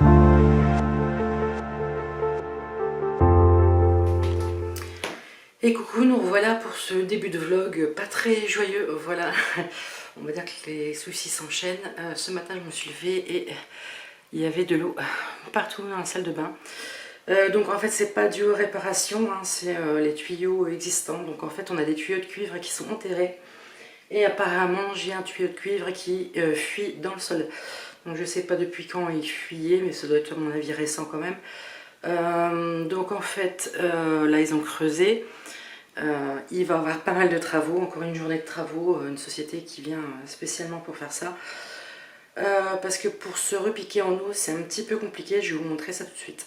Et coucou, nous revoilà pour ce début de vlog pas très joyeux. Voilà, on va dire que les soucis s'enchaînent. Ce matin je me suis levée et il y avait de l'eau partout dans la salle de bain. Donc en fait c'est pas dû aux réparations, hein, c'est les tuyaux existants. Donc en fait on a des tuyaux de cuivre qui sont enterrés. Et apparemment j'ai un tuyau de cuivre qui fuit dans le sol. Donc je sais pas depuis quand il fuyait, mais ça doit être à mon avis récent quand même. Donc en fait là ils ont creusé. Il va y avoir pas mal de travaux, encore une journée de travaux, une société qui vient spécialement pour faire ça. Parce que pour se repiquer en eau c'est un petit peu compliqué, je vais vous montrer ça tout de suite.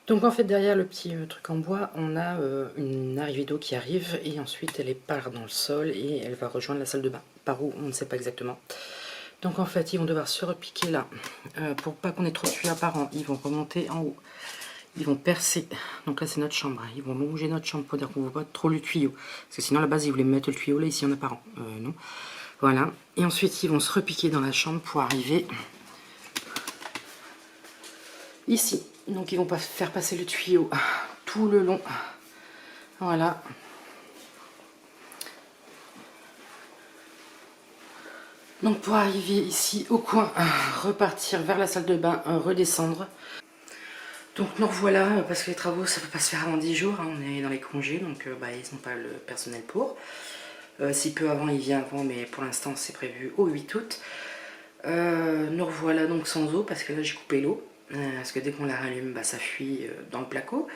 Donc en fait derrière le petit truc en bois on a une arrivée d'eau qui arrive et ensuite elle part dans le sol et elle va rejoindre la salle de bain. Par où on ne sait pas exactement. Donc en fait ils vont devoir se repiquer là pour pas qu'on ait trop de tuyaux apparents. Ils vont remonter en haut. Ils vont percer, donc là c'est notre chambre, ils vont longer notre chambre pour dire qu'on ne voit pas trop le tuyau. Parce que sinon à la base ils voulaient mettre le tuyau là, ici en apparent. Non. Voilà. Et ensuite ils vont se repiquer dans la chambre pour arriver ici. Donc ils vont pas faire passer le tuyau tout le long. Voilà. Donc pour arriver ici au coin, repartir vers la salle de bain, redescendre. Donc nous revoilà, parce que les travaux ça peut pas se faire avant 10 jours, hein, on est dans les congés, donc ils n'ont pas le personnel pour. Si peu avant il vient avant, mais pour l'instant c'est prévu au 8 août. Nous revoilà donc sans eau, parce que là j'ai coupé l'eau, parce que dès qu'on la rallume, bah, ça fuit dans le placo.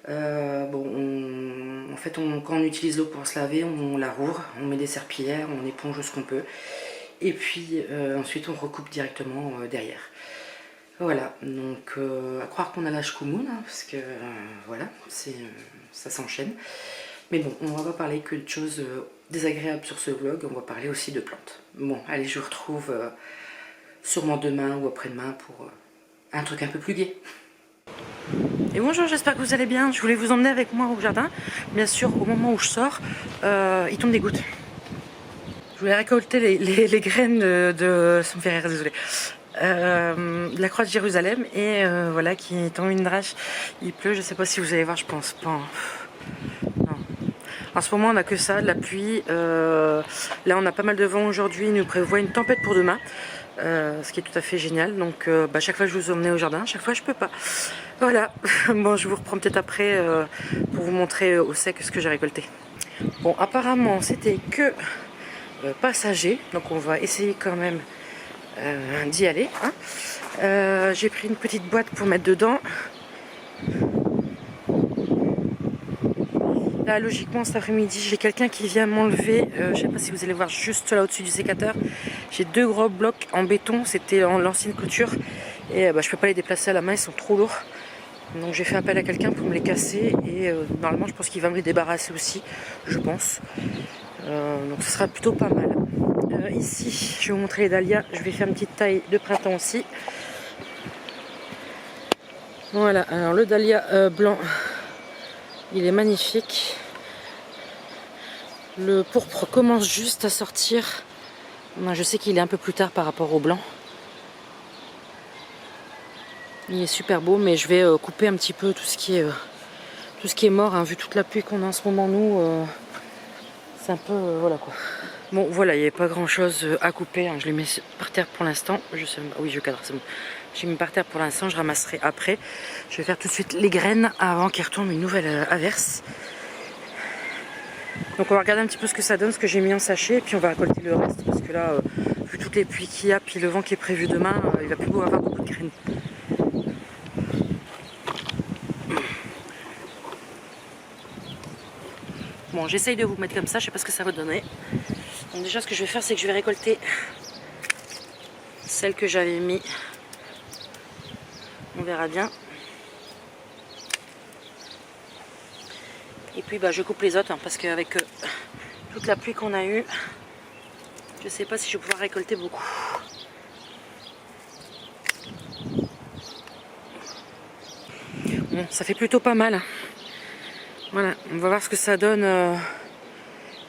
Bon, en fait quand on utilise l'eau pour se laver, on la rouvre, on met des serpillères, on éponge ce qu'on peut. Et puis ensuite on recoupe directement derrière. Voilà, donc à croire qu'on a l'âge commun, hein, parce que voilà, ça s'enchaîne. Mais bon, on va pas parler que de choses désagréables sur ce vlog, on va parler aussi de plantes. Bon, allez, je vous retrouve sûrement demain ou après-demain pour un truc un peu plus gai. Et bonjour, j'espère que vous allez bien. Je voulais vous emmener avec moi au jardin. Bien sûr, au moment où je sors, il tombe des gouttes. Je voulais récolter les graines de... Ça me fait rire, désolé. La croix de Jérusalem et voilà qui tombe une drache. Il pleut, je sais pas si vous allez voir, je pense pas. Non. En ce moment on a que ça, de la pluie. Là on a pas mal de vent aujourd'hui, il nous prévoit une tempête pour demain, ce qui est tout à fait génial. Donc chaque fois je vous emmène au jardin, chaque fois je peux pas. Voilà. Bon, je vous reprends peut-être après pour vous montrer au sec ce que j'ai récolté. Bon, apparemment c'était que passager, donc on va essayer quand même d'y aller, hein. J'ai pris une petite boîte pour mettre dedans. Là logiquement cet après-midi j'ai quelqu'un qui vient m'enlever, je sais pas si vous allez voir juste là au-dessus du sécateur, j'ai 2 gros blocs en béton, c'était l'ancienne couture et je peux pas les déplacer à la main, ils sont trop lourds. Donc j'ai fait appel à quelqu'un pour me les casser et normalement je pense qu'il va me les débarrasser aussi, je pense. Donc ce sera plutôt pas mal. Ici je vais vous montrer les dahlias, je vais faire une petite taille de printemps aussi. Voilà, alors le dahlia blanc il est magnifique. Le pourpre commence juste à sortir. Moi, je sais qu'il est un peu plus tard par rapport au blanc. Il est super beau, mais je vais couper un petit peu tout ce qui est mort, hein, vu toute la pluie qu'on a en ce moment nous. C'est un peu voilà quoi. Bon voilà, il n'y avait pas grand chose à couper, hein. Je les mets par terre pour l'instant. Je sais pas, oui je cadre, c'est bon. J'ai mis par terre pour l'instant, je ramasserai après. Je vais faire tout de suite les graines avant qu'il retombe une nouvelle averse. Donc on va regarder un petit peu ce que ça donne, ce que j'ai mis en sachet, et puis on va récolter le reste parce que là, vu toutes les pluies qu'il y a, puis le vent qui est prévu demain, il va plus beau avoir beaucoup de graines. Bon, j'essaye de vous mettre comme ça, je sais pas ce que ça va donner. Donc déjà ce que je vais faire c'est que je vais récolter celle que j'avais mis. On verra bien. Et puis je coupe les autres hein, parce qu'avec toute la pluie qu'on a eue, je sais pas si je vais pouvoir récolter beaucoup. Bon, ça fait plutôt pas mal. Voilà, on va voir ce que ça donne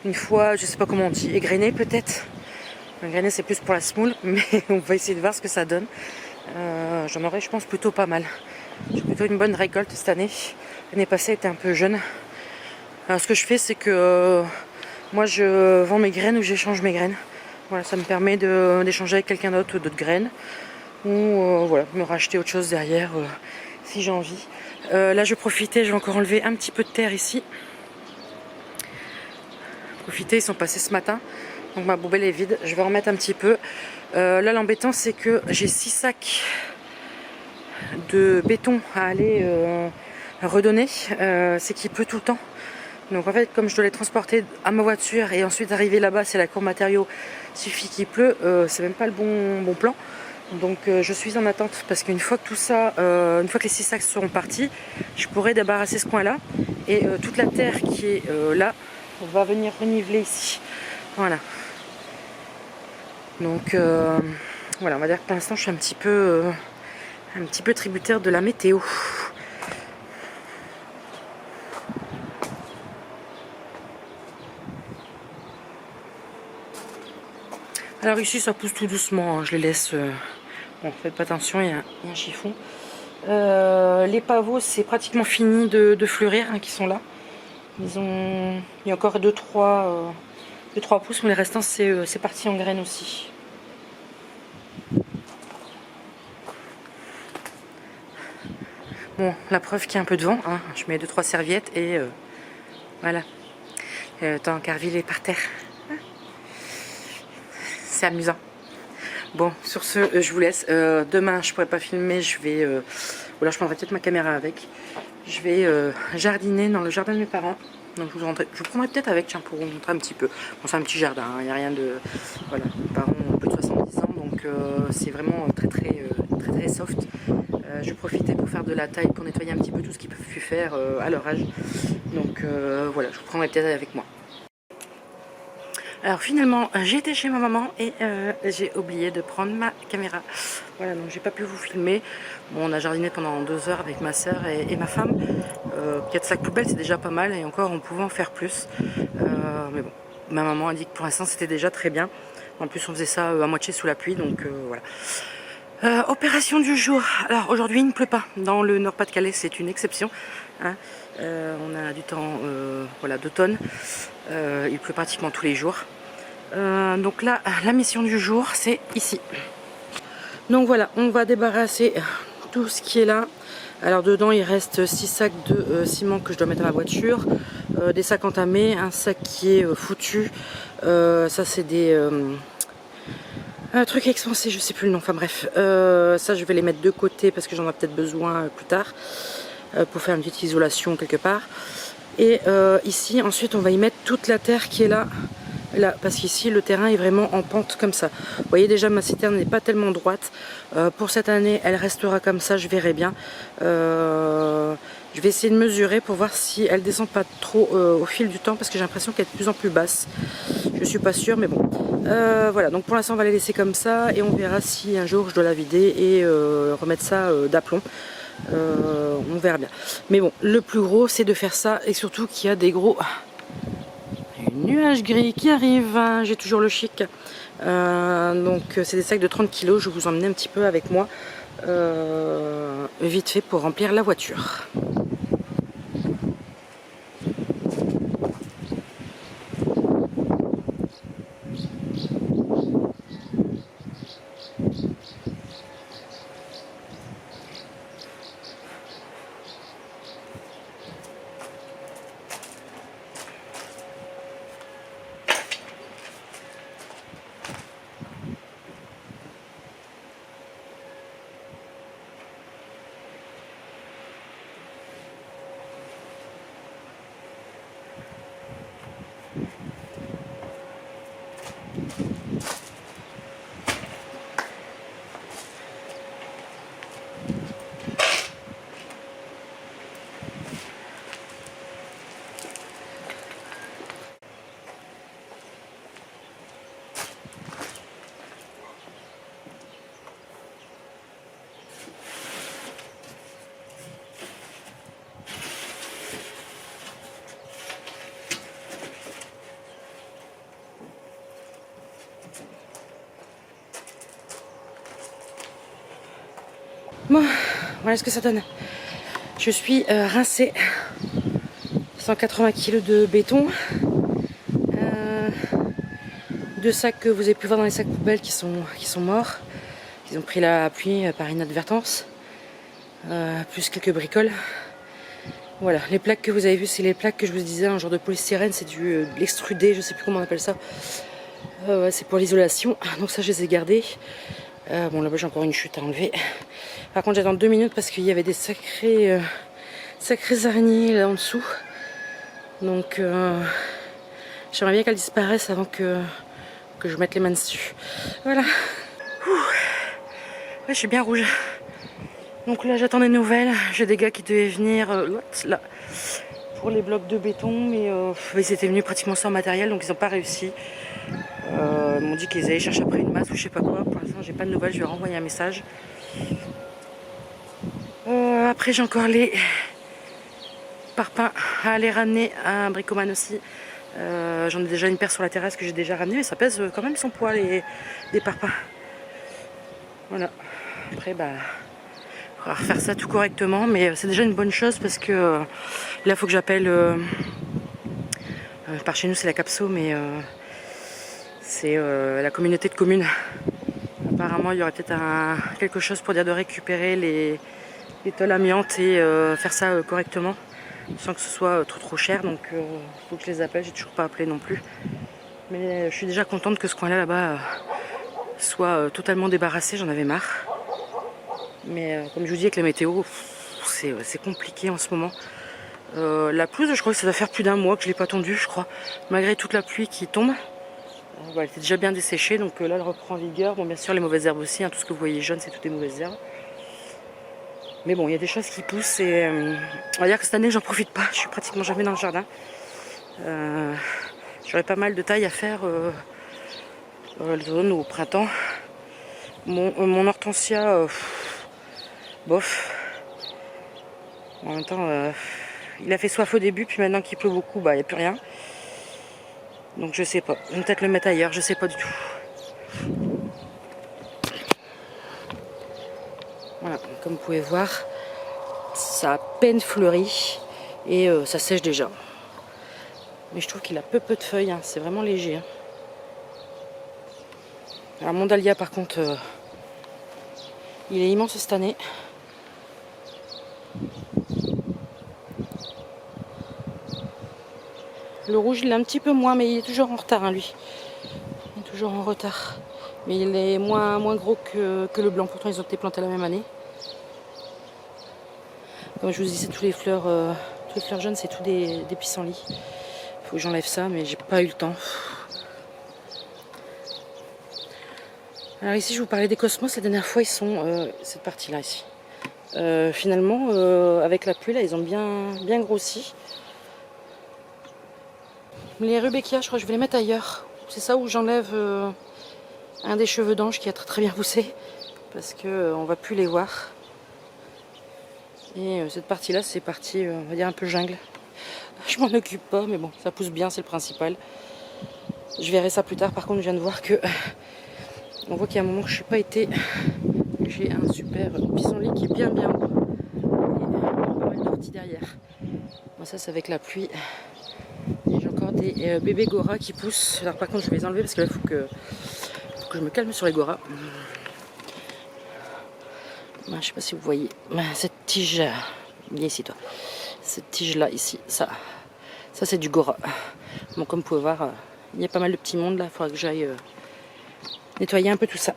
une fois, je sais pas comment on dit, égrené peut-être. Égrené c'est plus pour la semoule, mais on va essayer de voir ce que ça donne. J'en aurai je pense plutôt pas mal. J'ai plutôt une bonne récolte cette année. L'année passée était un peu jeune. Alors ce que je fais c'est que moi je vends mes graines ou j'échange mes graines. Voilà, ça me permet d'échanger avec quelqu'un d'autre d'autres graines. Ou voilà, me racheter autre chose derrière si j'ai envie. Là je profitais, je vais encore enlever un petit peu de terre ici. Profiter, ils sont passés ce matin. Donc ma poubelle est vide, je vais en remettre un petit peu. Là l'embêtant c'est que j'ai 6 sacs de béton à aller redonner. C'est qu'il pleut tout le temps. Donc en fait comme je dois les transporter à ma voiture et ensuite arriver là-bas, c'est la cour matériaux, suffit qu'il pleut, c'est même pas le bon plan. Donc je suis en attente parce qu'une fois que tout ça, une fois que les 6 sacs seront partis, je pourrai débarrasser ce coin là et toute la terre qui est là va venir reniveler ici. Voilà. Donc voilà, on va dire que pour l'instant je suis un petit peu tributaire de la météo. Alors ici ça pousse tout doucement, hein. Je les laisse. Bon, faites pas attention, il y a un chiffon. Les pavots c'est pratiquement fini de fleurir, hein, qui sont là. Il y a encore 2-3 pouces, mais les restants c'est parti en graines aussi. Bon, la preuve qu'il y a un peu de vent, hein. Je mets 2-3 serviettes et voilà. Tant Carville est par terre. C'est amusant. Bon, sur ce, je vous laisse. Demain, je pourrais pas filmer, je vais... ou alors je prendrai peut-être ma caméra avec. Je vais jardiner dans le jardin de mes parents. Donc je vous prendrai peut-être avec, tiens, pour vous montrer un petit peu. Bon, c'est un petit jardin, il n'y a rien de... Voilà, mes parents ont plus de 70 ans, donc c'est vraiment très soft. Je profitais pour faire de la taille, pour nettoyer un petit peu tout ce qu'ils peuvent plus faire à leur âge. Donc voilà, je vous prendrai peut-être avec moi. Alors finalement j'ai été chez ma maman et j'ai oublié de prendre ma caméra. Voilà, donc j'ai pas pu vous filmer. Bon, on a jardiné pendant 2 heures avec ma soeur et ma femme. 4 sacs poubelles c'est déjà pas mal et encore on pouvait en faire plus. Mais bon, ma maman a dit que pour l'instant c'était déjà très bien. En plus on faisait ça à moitié sous la pluie, donc voilà. Opération du jour. Alors aujourd'hui il ne pleut pas. Dans le Nord-Pas-de-Calais c'est une exception, hein. On a du temps voilà, d'automne. Il pleut pratiquement tous les jours. Donc là la mission du jour c'est ici. Donc voilà, on va débarrasser tout ce qui est là. Alors dedans il reste 6 sacs de ciment que je dois mettre à ma voiture, des sacs entamés, un sac qui est foutu, ça c'est des trucs expansés, je sais plus le nom, enfin bref, ça je vais les mettre de côté parce que j'en ai peut-être besoin plus tard pour faire une petite isolation quelque part. Et ici ensuite on va y mettre toute la terre qui est là, parce qu'ici le terrain est vraiment en pente comme ça. Vous voyez déjà ma citerne n'est pas tellement droite. Pour cette année elle restera comme ça, je verrai bien. Je vais essayer de mesurer pour voir si elle descend pas trop au fil du temps, parce que j'ai l'impression qu'elle est de plus en plus basse. Je suis pas sûre mais bon. Voilà, donc pour l'instant on va la laisser comme ça et on verra si un jour je dois la vider et remettre ça d'aplomb. On verra bien. Mais bon, le plus gros c'est de faire ça, et surtout qu'il y a des gros nuages gris qui arrivent, hein. J'ai toujours le chic. Donc c'est des sacs de 30 kg, je vais vous emmener un petit peu avec moi vite fait pour remplir la voiture. Bon, voilà ce que ça donne. Je suis rincée. 180 kg de béton. 2 sacs que vous avez pu voir dans les sacs poubelles qui sont morts. Ils ont pris la pluie par inadvertance. Plus quelques bricoles. Voilà, les plaques que vous avez vues, c'est les plaques que je vous disais, un genre de polystyrène, c'est de l'extrudé, je sais plus comment on appelle ça. C'est pour l'isolation, donc ça je les ai gardés. Bon là-bas j'ai encore une chute à enlever. Par contre j'attends 2 minutes parce qu'il y avait des sacrées araignées là en dessous. Donc j'aimerais bien qu'elles disparaissent avant que je mette les mains dessus. Voilà. Ouh. Ouais, je suis bien rouge. Donc là j'attends des nouvelles. J'ai des gars qui devaient venir là pour les blocs de béton, mais ils étaient venus pratiquement sans matériel, donc ils n'ont pas réussi. Ils m'ont dit qu'ils allaient chercher après une masse ou je sais pas quoi. Pour l'instant j'ai pas de nouvelles, je vais renvoyer un message. Après j'ai encore les parpaings à aller ramener à un bricoman aussi. J'en ai déjà une paire sur la terrasse que j'ai déjà ramenée, mais ça pèse quand même son poids les parpaings. Voilà. Après bah on va refaire ça tout correctement, mais c'est déjà une bonne chose parce que là il faut que j'appelle par chez nous c'est la Capso, mais c'est la communauté de communes. Apparemment il y aurait peut-être quelque chose pour dire de récupérer les tôles amiantes et faire ça correctement sans que ce soit trop cher, donc il faut que je les appelle. J'ai toujours pas appelé non plus, mais je suis déjà contente que ce coin là-bas soit totalement débarrassé, j'en avais marre. Mais comme je vous dis, avec la météo, c'est compliqué en ce moment. La pelouse, je crois que ça doit faire plus d'1 mois que je ne l'ai pas tondue, je crois. Malgré toute la pluie qui tombe. Elle était déjà bien desséchée, donc là elle reprend vigueur. Bon, bien sûr les mauvaises herbes aussi, hein, tout ce que vous voyez jaune c'est toutes des mauvaises herbes. Mais bon, il y a des choses qui poussent et on va dire que cette année j'en profite pas, je suis pratiquement jamais dans le jardin. J'aurais pas mal de taille à faire l'automne ou au printemps. Mon hortensia, bof. En même temps, il a fait soif au début, puis maintenant qu'il pleut beaucoup, bah il n'y a plus rien. Donc je sais pas, je vais peut-être le mettre ailleurs, je sais pas du tout. Voilà, comme vous pouvez voir, ça a à peine fleuri et ça sèche déjà. Mais je trouve qu'il a peu de feuilles, hein, c'est vraiment léger. Hein. Alors mon dahlia par contre, il est immense cette année. Le rouge il est un petit peu moins, mais il est toujours en retard hein, lui. Il est toujours en retard. Mais il est moins gros que le blanc, pourtant ils ont été plantés la même année. Comme je vous disais, toutes les fleurs jaunes c'est tout des pissenlits. Il faut que j'enlève ça, mais j'ai pas eu le temps. Alors ici je vous parlais des cosmos, la dernière fois ils sont cette partie là ici. Finalement avec la pluie là ils ont bien grossi. Les rubéquias je crois que je vais les mettre ailleurs. C'est ça où j'enlève un des cheveux d'ange qui a très bien poussé. Parce que on va plus les voir. Et cette partie là c'est partie on va dire un peu jungle. Je m'en occupe pas mais bon ça pousse bien, c'est le principal. Je verrai ça plus tard. Par contre je viens de voir que on voit qu'il y a un moment que je suis pas été. J'ai un super pissenlit qui est bien haut. Et pas mal d'orties derrière. Bon, ça c'est avec la pluie. Et j'ai encore des bébés goras qui poussent. Alors par contre je vais les enlever parce que là il faut que je me calme sur les goras. Je sais pas si vous voyez cette tige. Viens ici toi. Cette tige là ici. Ça c'est du gora. Bon comme vous pouvez voir il y a pas mal de petits mondes là. Il faudra que j'aille nettoyer un peu tout ça.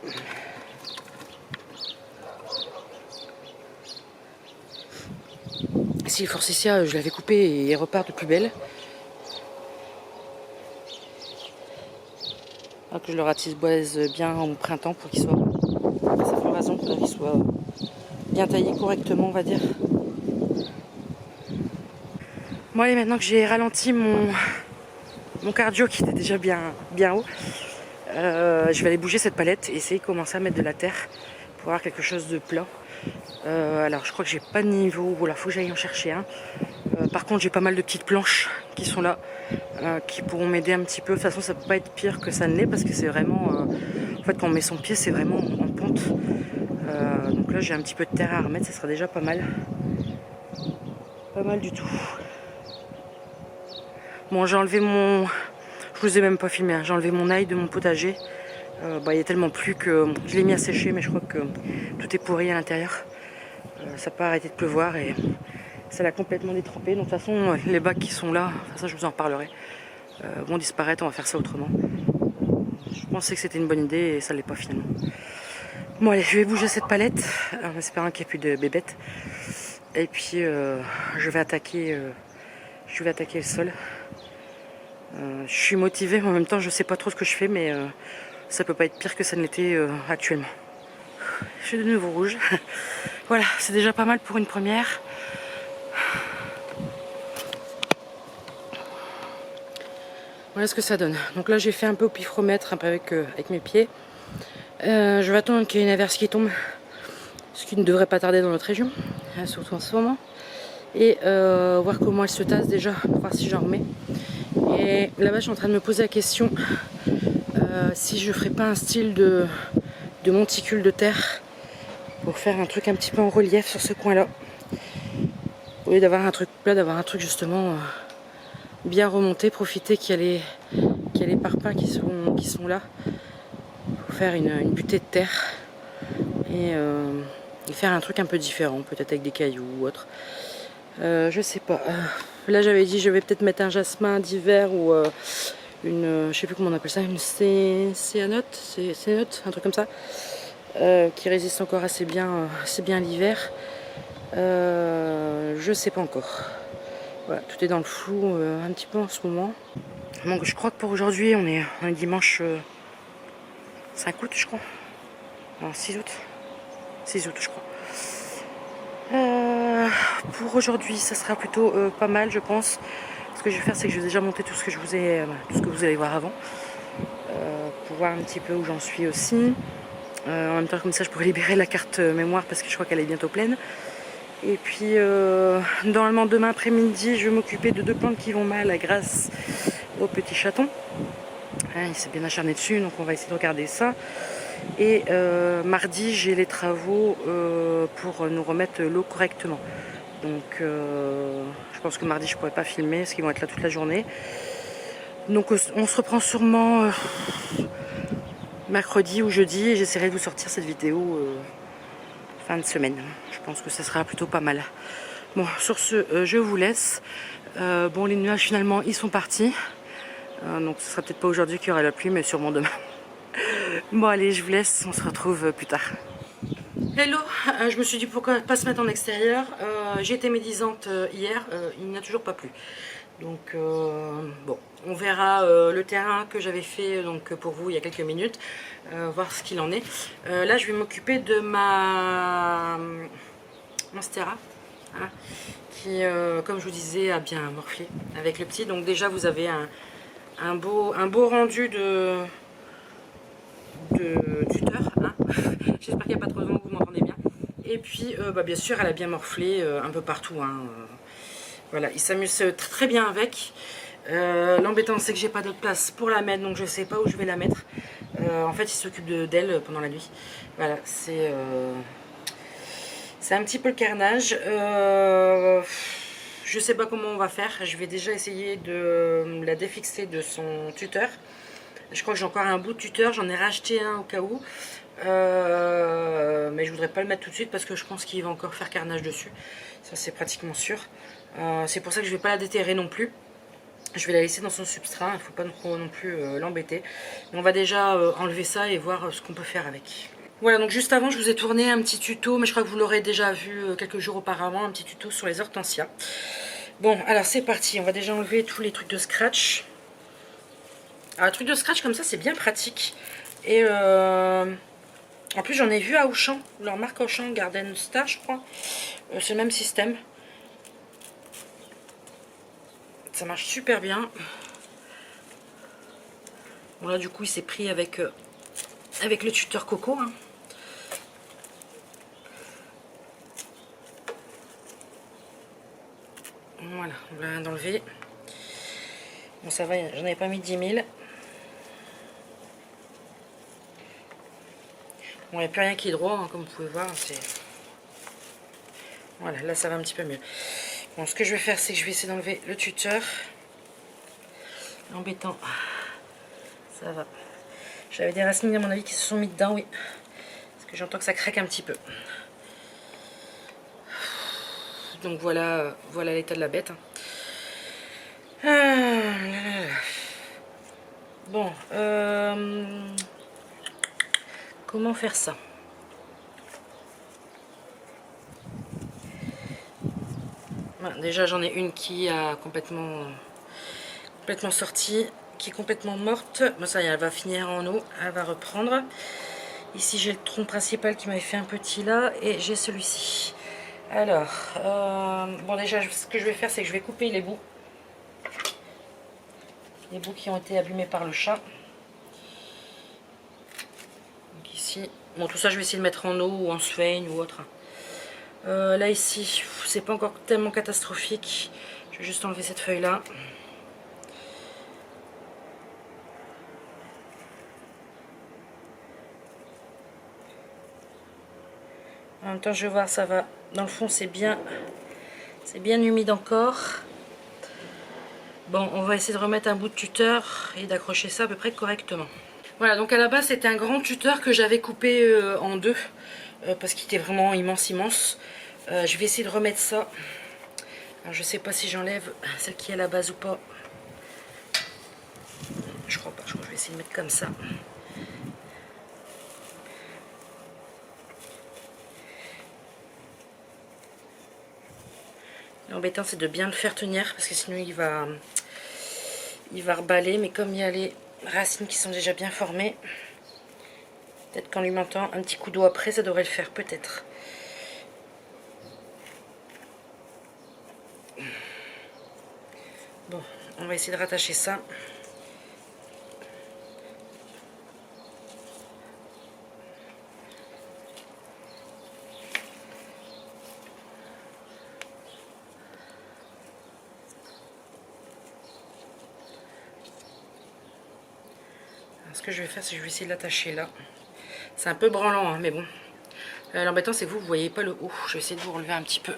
Si le forsythia je l'avais coupé et il repart de plus belle. Alors que je le ratisse-boise bien au printemps pour qu'il soit. Ça fait raison pour qu'il soit bien taillé correctement on va dire. Bon allez, maintenant que j'ai ralenti mon cardio qui était déjà bien haut, je vais aller bouger cette palette et essayer de commencer à mettre de la terre pour avoir quelque chose de plat. Alors je crois que j'ai pas de niveau, voilà, faut que j'aille en chercher un. Par contre j'ai pas mal de petites planches qui sont là, qui pourront m'aider un petit peu. De toute façon ça peut pas être pire que ça ne l'est parce que c'est vraiment, en fait quand on met son pied c'est vraiment en pente. Donc Donc là j'ai un petit peu de terre à remettre, ça sera déjà pas mal. Pas mal du tout. Bon, j'ai enlevé mon... Je vous ai même pas filmé, hein. J'ai enlevé mon ail de mon potager. Il y a tellement plu que je l'ai mis à sécher, mais je crois que tout est pourri à l'intérieur. Ça n'a pas arrêté de pleuvoir et ça l'a complètement détrempé. Donc de toute façon, les bacs qui sont là, ça je vous en reparlerai, vont disparaître, on va faire ça autrement. Je pensais que c'était une bonne idée et ça l'est pas finalement. Bon allez, je vais bouger cette palette en espérant qu'il n'y ait plus de bébêtes. Et puis je vais attaquer le sol. Je suis motivée, mais en même temps je sais pas trop ce que je fais, mais ça peut pas être pire que ça ne l'était actuellement. Je suis de nouveau rouge. Voilà, c'est déjà pas mal pour une première. Voilà ce que ça donne. Donc là j'ai fait un peu au pifromètre, un peu avec mes pieds. Je vais attendre qu'il y ait une averse qui tombe, ce qui ne devrait pas tarder dans notre région, surtout en ce moment. Et voir comment elle se tasse déjà, pour voir si j'en remets. Et là-bas je suis en train de me poser la question si je ferais pas un style de monticule de terre pour faire un truc un petit peu en relief sur ce coin là, au lieu d'avoir un truc plat, d'avoir un truc justement bien remonté, profiter qu'il y a les parpaings qui sont là pour faire une butée de terre et faire un truc un peu différent, peut-être avec des cailloux ou autre. Je sais pas. Là j'avais dit je vais peut-être mettre un jasmin d'hiver ou je sais plus comment on appelle ça, une céanote, un truc comme ça, qui résiste encore assez bien l'hiver. Je sais pas encore. Voilà, tout est dans le flou un petit peu en ce moment. Donc je crois que pour aujourd'hui on est dimanche 5 août je crois. Non, 6 août. 6 août je crois. Pour aujourd'hui ça sera plutôt pas mal je pense. Ce que je vais faire c'est que je vais déjà monter tout ce que vous allez voir avant. Pour voir un petit peu où j'en suis aussi. En même temps comme ça je pourrais libérer la carte mémoire parce que je crois qu'elle est bientôt pleine. Et puis normalement demain après-midi je vais m'occuper de 2 plantes qui vont mal grâce au petit chaton. Hein, il s'est bien acharné dessus donc on va essayer de regarder ça. Et mardi j'ai les travaux pour nous remettre l'eau correctement. Donc je pense que mardi je pourrais pas filmer parce qu'ils vont être là toute la journée. Donc on se reprend sûrement mercredi ou jeudi et j'essaierai de vous sortir cette vidéo fin de semaine. Je pense que ça sera plutôt pas mal. Bon, sur ce, je vous laisse. Bon, les nuages finalement ils sont partis. Donc ce sera peut-être pas aujourd'hui qu'il y aura la pluie, mais sûrement demain. Bon allez, je vous laisse, on se retrouve plus tard. Hello, je me suis dit pourquoi pas se mettre en extérieur. J'ai été médisante hier, il n'y a toujours pas plu. Donc bon, on verra le terrain que j'avais fait donc, pour vous il y a quelques minutes, voir ce qu'il en est. Là je vais m'occuper de ma monstera, hein, qui comme je vous disais a bien morflé avec le petit. Donc déjà vous avez un beau rendu de tuteur, hein. J'espère qu'il n'y a pas trop de vent, vous m'entendez bien. Et puis bien sûr elle a bien morflé un peu partout, hein. Voilà, il s'amuse très bien avec. L'embêtant c'est que j'ai pas d'autre place pour la mettre, donc je sais pas où je vais la mettre. En fait il s'occupe d'elle pendant la nuit. Voilà, c'est un petit peu le carnage. Je sais pas comment on va faire. Je vais déjà essayer de la défixer de son tuteur. Je crois que j'ai encore un bout de tuteur, j'en ai racheté un au cas où. Mais je voudrais pas le mettre tout de suite parce que je pense qu'il va encore faire carnage dessus. Ça c'est pratiquement sûr. C'est pour ça que je vais pas la déterrer non plus. Je vais la laisser dans son substrat, il ne faut pas non plus l'embêter. On va déjà enlever ça et voir ce qu'on peut faire avec. Voilà, donc juste avant je vous ai tourné un petit tuto, mais je crois que vous l'aurez déjà vu quelques jours auparavant, un petit tuto sur les hortensias. Bon, alors c'est parti, on va déjà enlever tous les trucs de scratch. Alors un truc de scratch comme ça c'est bien pratique. Et en plus j'en ai vu à Auchan, leur marque Auchan, Garden Star je crois. C'est le même système. Ça marche super bien. Bon là du coup il s'est pris avec le tuteur Coco, hein. Voilà, on va l'enlever. Bon ça va, j'en avais pas mis 10 000. Bon, il n'y a plus rien qui est droit, hein, comme vous pouvez voir. Voilà, là ça va un petit peu mieux. Bon, ce que je vais faire, c'est que je vais essayer d'enlever le tuteur. Embêtant. Ça va. J'avais des racines, à mon avis, qui se sont mis dedans, oui. Parce que j'entends que ça craque un petit peu. Donc voilà, voilà l'état de la bête. Bon, comment faire ça? Déjà j'en ai une qui a complètement sorti, qui est complètement morte. Bon, ça y est, elle va finir en eau, elle va reprendre. Ici j'ai le tronc principal qui m'avait fait un petit là, et j'ai celui-ci. Alors, bon déjà ce que je vais faire, c'est que je vais couper les bouts qui ont été abîmés par le chat. Donc ici, bon tout ça je vais essayer de mettre en eau ou en sphène ou autre. Là ici, c'est pas encore tellement catastrophique. Je vais juste enlever cette feuille là. En même temps, je vais voir, ça va. Dans le fond, c'est bien humide encore. Bon, on va essayer de remettre un bout de tuteur et d'accrocher ça à peu près correctement. Voilà, donc à la base, c'était un grand tuteur que j'avais coupé en deux parce qu'il était vraiment immense. Je vais essayer de remettre ça. Alors, je sais pas si j'enlève celle qui est à la base ou pas. Je crois pas, je crois que je vais essayer de mettre comme ça. L'embêtant, c'est de bien le faire tenir parce que sinon il va reballer. Mais comme il y a les racines qui sont déjà bien formées, peut-être qu'en lui mettant un petit coup d'eau après, ça devrait le faire, peut-être. Bon, on va essayer de rattacher ça. Ce que je vais faire, c'est que je vais essayer de l'attacher là. C'est un peu branlant, hein, mais bon. L'embêtant, c'est que vous ne voyez pas le haut. Je vais essayer de vous relever un petit peu.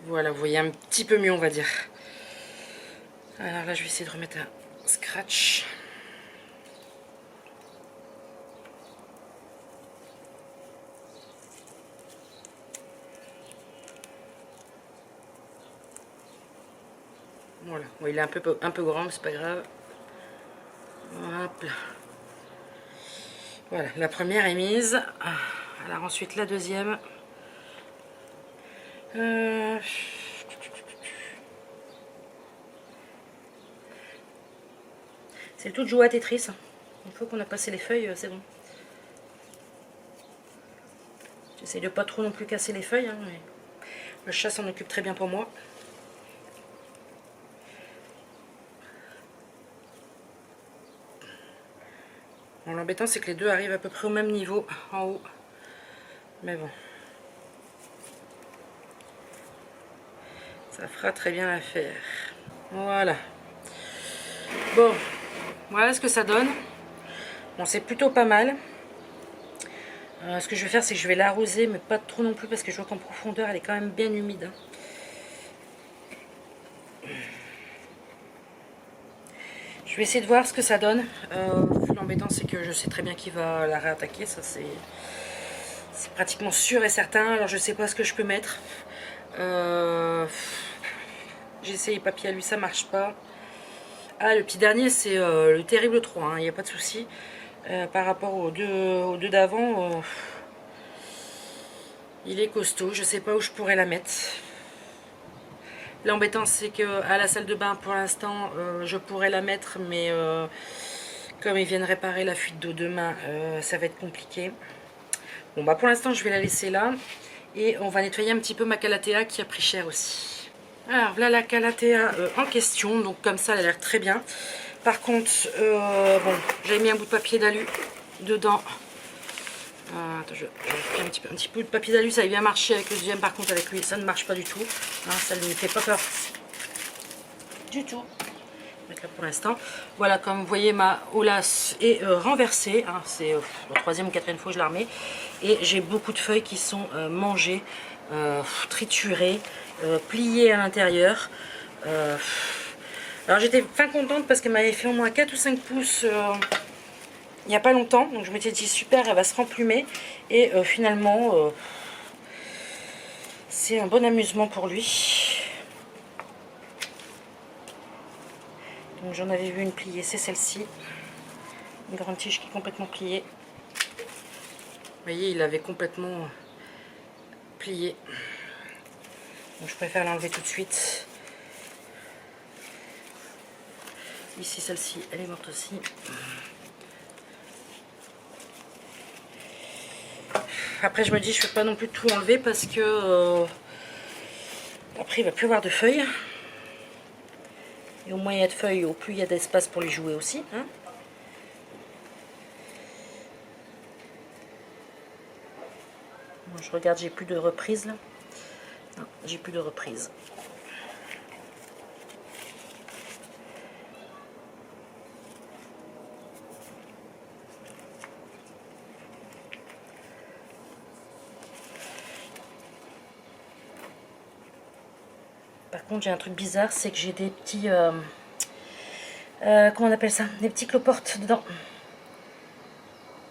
Voilà, vous voyez un petit peu mieux, on va dire. Alors là, je vais essayer de remettre un scratch. Voilà, bon, il est un peu grand, mais c'est pas grave. Hop là. Voilà, la première est mise. Alors ensuite la deuxième. C'est le tout de jouer à Tetris. Une fois qu'on a passé les feuilles, c'est bon. J'essaie de pas trop non plus casser les feuilles, hein, mais le chat s'en occupe très bien pour moi. Bon, l'embêtant, c'est que les deux arrivent à peu près au même niveau en haut. Mais bon. Ça fera très bien l'affaire. Voilà. Bon, voilà ce que ça donne. Bon, c'est plutôt pas mal. Ce que je vais faire, c'est que je vais l'arroser, mais pas trop non plus, parce que je vois qu'en profondeur, elle est quand même bien humide. Je vais essayer de voir ce que ça donne. L'embêtant, c'est que je sais très bien qu'il va la réattaquer. Ça, c'est pratiquement sûr et certain. Alors, je sais pas ce que je peux mettre. J'ai essayé papier à lui, ça marche pas. Ah, le petit dernier, c'est le terrible 3, hein, il n'y a pas de souci. Par rapport aux deux d'avant, il est costaud. Je sais pas où je pourrais la mettre. L'embêtant, c'est qu'à la salle de bain, pour l'instant, je pourrais la mettre, mais comme ils viennent réparer la fuite d'eau demain, ça va être compliqué. Bon, bah pour l'instant, je vais la laisser là. Et on va nettoyer un petit peu ma Calathea qui a pris cher aussi. Alors, voilà la Calathea en question. Donc, comme ça, elle a l'air très bien. Par contre, bon, j'avais mis un bout de papier d'alu dedans. Attends, je vais un petit peu de papier d'alu, ça a bien marché avec le deuxième. Par contre, avec lui, ça ne marche pas du tout. Hein, ça ne me fait pas peur du tout. mettre là pour l'instant. Voilà, comme vous voyez, ma houlasse est renversée. Hein, c'est la 3e ou 4e fois que je la remets. Et j'ai beaucoup de feuilles qui sont mangées, triturées, pliées à l'intérieur. Alors j'étais fin contente parce qu'elle m'avait fait au moins 4 ou 5 pouces il n'y a pas longtemps. Donc je m'étais dit super, elle va se remplumer. Et finalement, c'est un bon amusement pour lui. Donc j'en avais vu une pliée, c'est celle-ci. Une grande tige qui est complètement pliée. Vous voyez, il avait complètement plié. Donc je préfère l'enlever tout de suite. Ici, celle-ci, elle est morte aussi. Après, je me dis, je ne vais pas non plus tout enlever parce que après, il va plus avoir de feuilles. Et au moins il y a de feuilles, au plus il y a d'espace pour les jouer aussi. Hein. Bon, je regarde, j'ai plus de reprise là. Non, j'ai plus de reprise. Par contre, j'ai un truc bizarre, c'est que j'ai des petits... comment on appelle ça? Des petits cloportes dedans.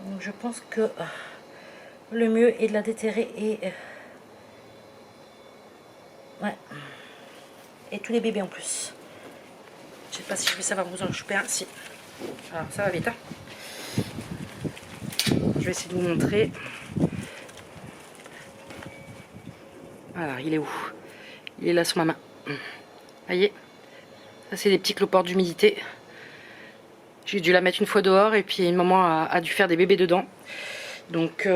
Donc je pense que le mieux est de la déterrer et... ouais. Et tous les bébés en plus. Je sais pas si je vais savoir vous en choper un. Si. Alors ça va vite. Hein. Je vais essayer de vous montrer. Voilà, il est où? Il est là sur ma main. Vous voyez? Ça c'est des petits cloportes d'humidité. J'ai dû la mettre une fois dehors et puis une maman a dû faire des bébés dedans. Donc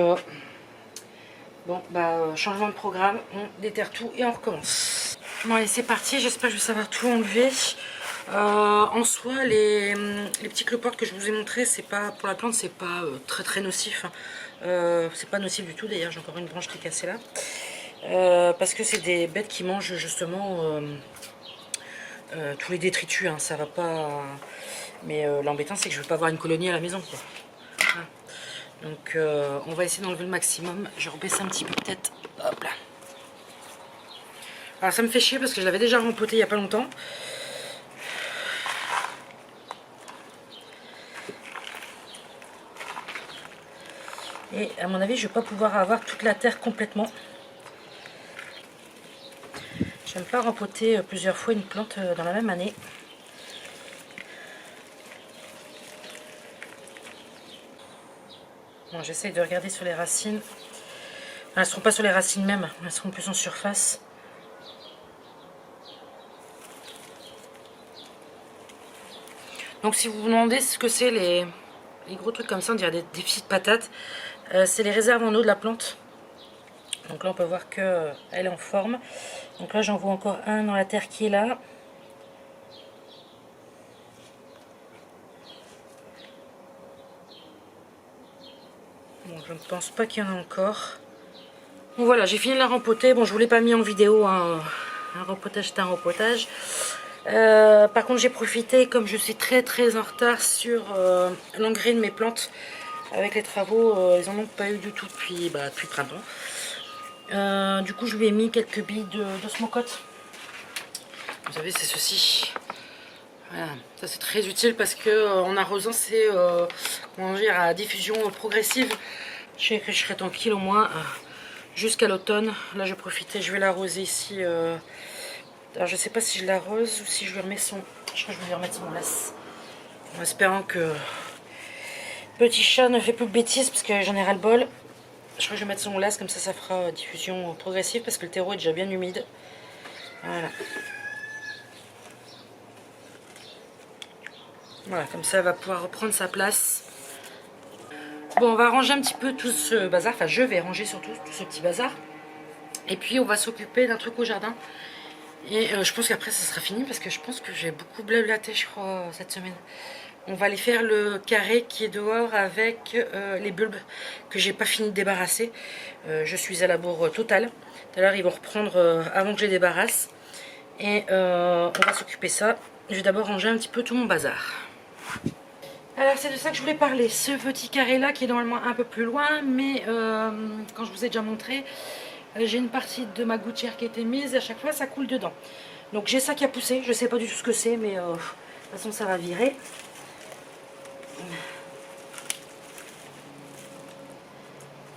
bon bah changement de programme, on déterre tout et on recommence. Bon allez c'est parti, j'espère que je vais savoir tout enlever. En soi les petits cloportes que je vous ai montré, c'est pas pour la plante, c'est pas très nocif. Hein. C'est pas nocif du tout, d'ailleurs j'ai encore une branche qui est cassée là. Parce que c'est des bêtes qui mangent justement tous les détritus, hein, ça va pas. Mais l'embêtant c'est que je veux pas avoir une colonie à la maison quoi. Voilà. Donc on va essayer d'enlever le maximum. Je rebaisse un petit peu peut-être. Hop là. Alors ça me fait chier parce que je l'avais déjà rempoté il y a pas longtemps. Et à mon avis je vais pas pouvoir avoir toute la terre complètement. J'aime pas rempoter plusieurs fois une plante dans la même année. Bon, j'essaye de regarder sur les racines. Enfin, elles ne seront pas sur les racines même, elles seront plus en surface. Donc si vous vous demandez ce que c'est les gros trucs comme ça, on dirait des petites patates, c'est les réserves en eau de la plante. Donc là on peut voir qu'elle est en forme. Donc là j'en vois encore un dans la terre qui est là. Bon, je ne pense pas qu'il y en a encore. Bon voilà, j'ai fini de la rempoter. Bon, je ne vous l'ai pas mis en vidéo, hein. Un rempotage c'est un rempotage. Par contre j'ai profité, comme je suis très en retard sur l'engrais de mes plantes avec les travaux, ils en ont pas eu du tout depuis le printemps. Du coup je lui ai mis quelques billes d'osmocote. Vous savez c'est ceci. Voilà, ça c'est très utile parce que en arrosant c'est comment dire, à diffusion progressive. Je sais que je serai tranquille au moins jusqu'à l'automne. Là je vais profiter, je vais l'arroser ici. Alors je sais pas si je l'arrose ou si je lui remets son... Je crois que je vais lui remettre son lasse. En espérant que petit chat ne fait plus de bêtises parce que j'en ai ras le bol. Je crois que je vais mettre son lasse, comme ça fera diffusion progressive parce que le terreau est déjà bien humide. Voilà. Voilà, comme ça elle va pouvoir reprendre sa place. Bon, on va ranger un petit peu tout ce bazar. Enfin, je vais ranger surtout tout ce petit bazar. Et puis on va s'occuper d'un truc au jardin. Et je pense qu'après ça sera fini parce que je pense que j'ai beaucoup blablaté je crois cette semaine. On va aller faire le carré qui est dehors avec les bulbes que j'ai pas fini de débarrasser. Je suis à la bourre totale. Tout à l'heure ils vont reprendre avant que je les débarrasse. Et on va s'occuper ça. je vais d'abord ranger un petit peu tout mon bazar. Alors c'est de ça que je voulais parler, ce petit carré là qui est normalement un peu plus loin, mais quand je vous ai déjà montré, j'ai une partie de ma gouttière qui a été mise et à chaque fois ça coule dedans. Donc j'ai ça qui a poussé, je sais pas du tout ce que c'est, mais de toute façon ça va virer.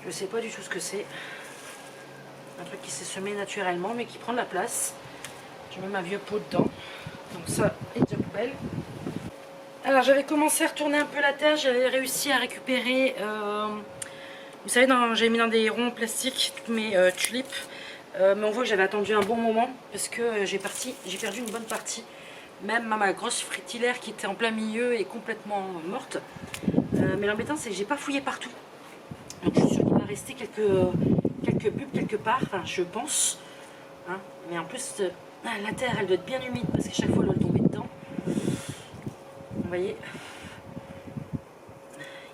Je sais pas du tout ce que c'est. Un truc qui s'est semé naturellement mais qui prend de la place. Je mets ma vieux pot dedans. Donc ça est de poubelle. Alors j'avais commencé à retourner un peu la terre, j'avais réussi à récupérer, vous savez, j'avais mis dans des ronds plastiques toutes mes tulipes, mais on voit que j'avais attendu un bon moment parce que j'ai perdu une bonne partie. Même ma grosse fritillaire qui était en plein milieu est complètement morte. Mais l'embêtant c'est que j'ai pas fouillé partout. Donc je suis sûre qu'il va rester quelques bulbes quelque part, enfin je pense. Hein. Mais en plus la terre elle doit être bien humide parce qu'à chaque fois elle doit tomber dedans. Vous voyez,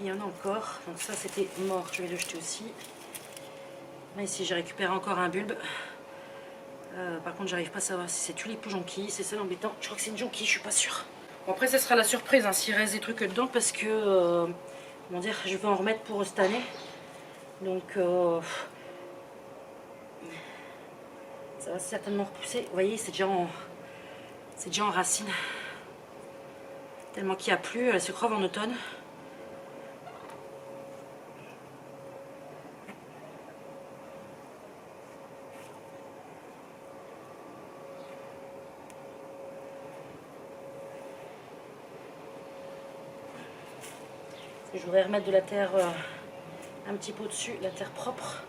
il y en a encore. Donc ça c'était mort, je vais le jeter aussi. Là ici j'ai récupéré encore un bulbe. Par contre j'arrive pas à savoir si c'est tulipe ou jonquille, c'est ça l'embêtant. Je crois que c'est une jonquille, je suis pas sûre. Bon après ça sera la surprise hein, s'il reste des trucs dedans parce que comment dire, je vais en remettre pour cette année. Donc ça va certainement repousser. Vous voyez c'est déjà en racine. Tellement qu'il n'y a plus, elle se creve en automne. Je voudrais remettre de la terre un petit peu au-dessus, la terre propre.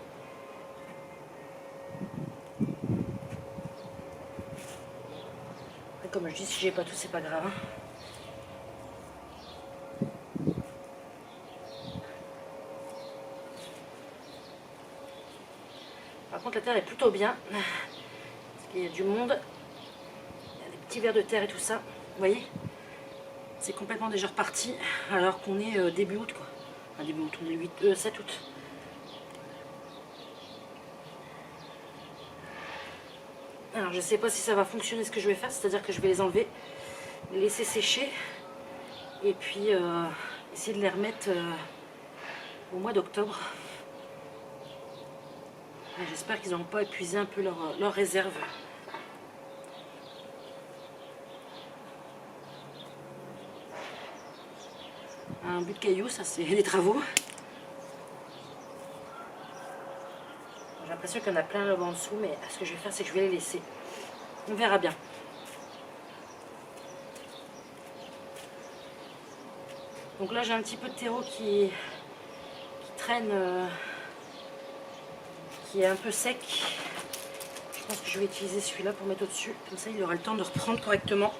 Et comme je dis, si j'ai pas tout, c'est pas grave. Hein. Par contre, la terre est plutôt bien. Parce qu'il y a du monde. Il y a des petits vers de terre et tout ça. Vous voyez? C'est complètement déjà reparti. Alors qu'on est début août, quoi. Enfin, début août, on est 7 août. Alors, je sais pas si ça va fonctionner ce que je vais faire. C'est-à-dire que je vais les enlever, les laisser sécher. Et puis, essayer de les remettre au mois d'octobre. J'espère qu'ils n'auront pas épuisé un peu leur réserve. Un but de cailloux, ça c'est des travaux. J'ai l'impression qu'il y en a plein là-bas en dessous, mais ce que je vais faire, c'est que je vais les laisser. On verra bien. Donc là, j'ai un petit peu de terreau qui traîne, qui est un peu sec. Je pense que je vais utiliser celui-là pour mettre au-dessus. Comme ça, il aura le temps de reprendre correctement.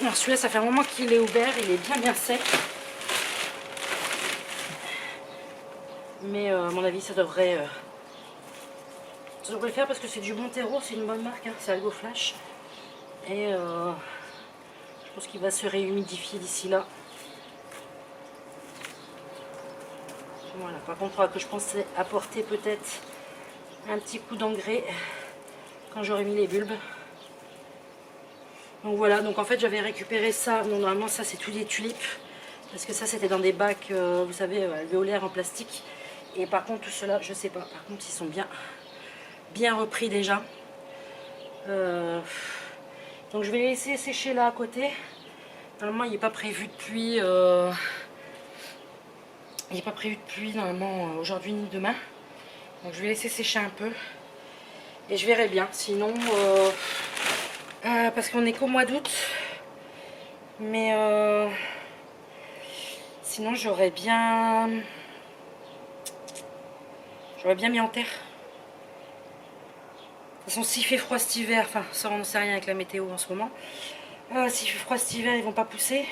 Alors celui-là, ça fait un moment qu'il est ouvert, il est bien sec. Mais à mon avis, ça devrait le faire parce que c'est du bon terreau, c'est une bonne marque, hein, c'est Algo Flash. Et je pense qu'il va se réhumidifier d'ici là. Voilà, par contre, il faudra que je pense apporter peut-être un petit coup d'engrais quand j'aurai mis les bulbes. Donc voilà, donc en fait j'avais récupéré ça, bon, normalement ça c'est tous les tulipes, parce que ça c'était dans des bacs, vous savez, alvéolaires en plastique. Et par contre tout cela, je sais pas, par contre ils sont bien repris déjà. Donc je vais les laisser sécher là à côté. Normalement il n'est pas prévu de pluie, normalement aujourd'hui ni demain. Donc je vais laisser sécher un peu et je verrai bien, sinon... parce qu'on est qu'au mois d'août, mais sinon j'aurais bien mis en terre. De toute façon, s'il fait froid cet hiver, enfin ça on n'en sait rien avec la météo en ce moment, s'il fait froid cet hiver ils vont pas pousser,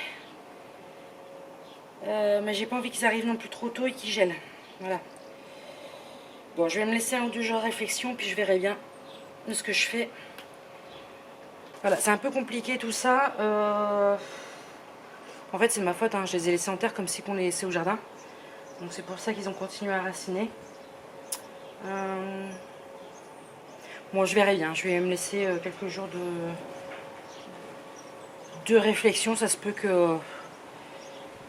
mais j'ai pas envie qu'ils arrivent non plus trop tôt et qu'ils gèlent. Voilà. Bon, je vais me laisser 1 ou 2 jours de réflexion puis je verrai bien de ce que je fais. Voilà, c'est un peu compliqué tout ça. En fait, c'est ma faute, hein. Je les ai laissés en terre comme si on les laissait au jardin. Donc c'est pour ça qu'ils ont continué à raciner. Bon, je verrai bien. Je vais me laisser quelques jours de réflexion. Ça se peut que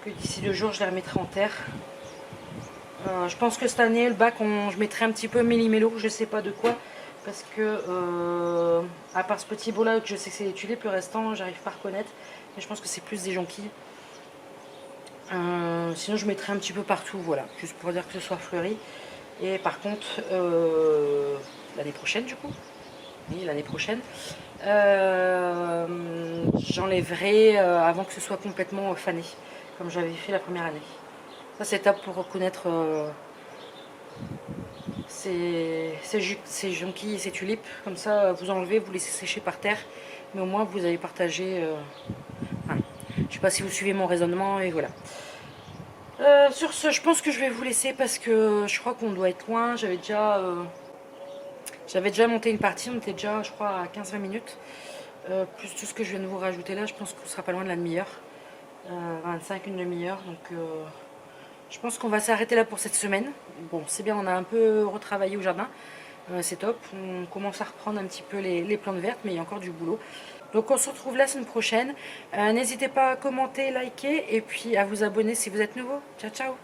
d'ici 2 jours, je les remettrai en terre. Je pense que cette année, le bac, je mettrai un petit peu méli-mélo. Je sais pas de quoi. Parce que, à part ce petit beau là, que je sais que c'est des tulipes, le restant, j'arrive pas à reconnaître. Mais je pense que c'est plus des jonquilles. Sinon, je mettrai un petit peu partout, voilà. Juste pour dire que ce soit fleuri. Et par contre, l'année prochaine, du coup. Oui, l'année prochaine. J'enlèverai avant que ce soit complètement fané, comme j'avais fait la première année. Ça, c'est top pour reconnaître ces jonquilles et ces tulipes. Comme ça, vous enlevez, vous laissez sécher par terre. Mais au moins, vous avez partagé... enfin, je sais pas si vous suivez mon raisonnement, et voilà. Sur ce, je pense que je vais vous laisser parce que je crois qu'on doit être loin. J'avais déjà monté une partie, on était déjà, je crois, à 15-20 minutes. Plus tout ce que je viens de vous rajouter là, je pense qu'on sera pas loin de la demi-heure. 25, une demi-heure. Donc, je pense qu'on va s'arrêter là pour cette semaine. Bon, c'est bien, on a un peu retravaillé au jardin. C'est top. On commence à reprendre un petit peu les plantes vertes, mais il y a encore du boulot. Donc, on se retrouve la semaine prochaine. N'hésitez pas à commenter, liker et puis à vous abonner si vous êtes nouveau. Ciao, ciao!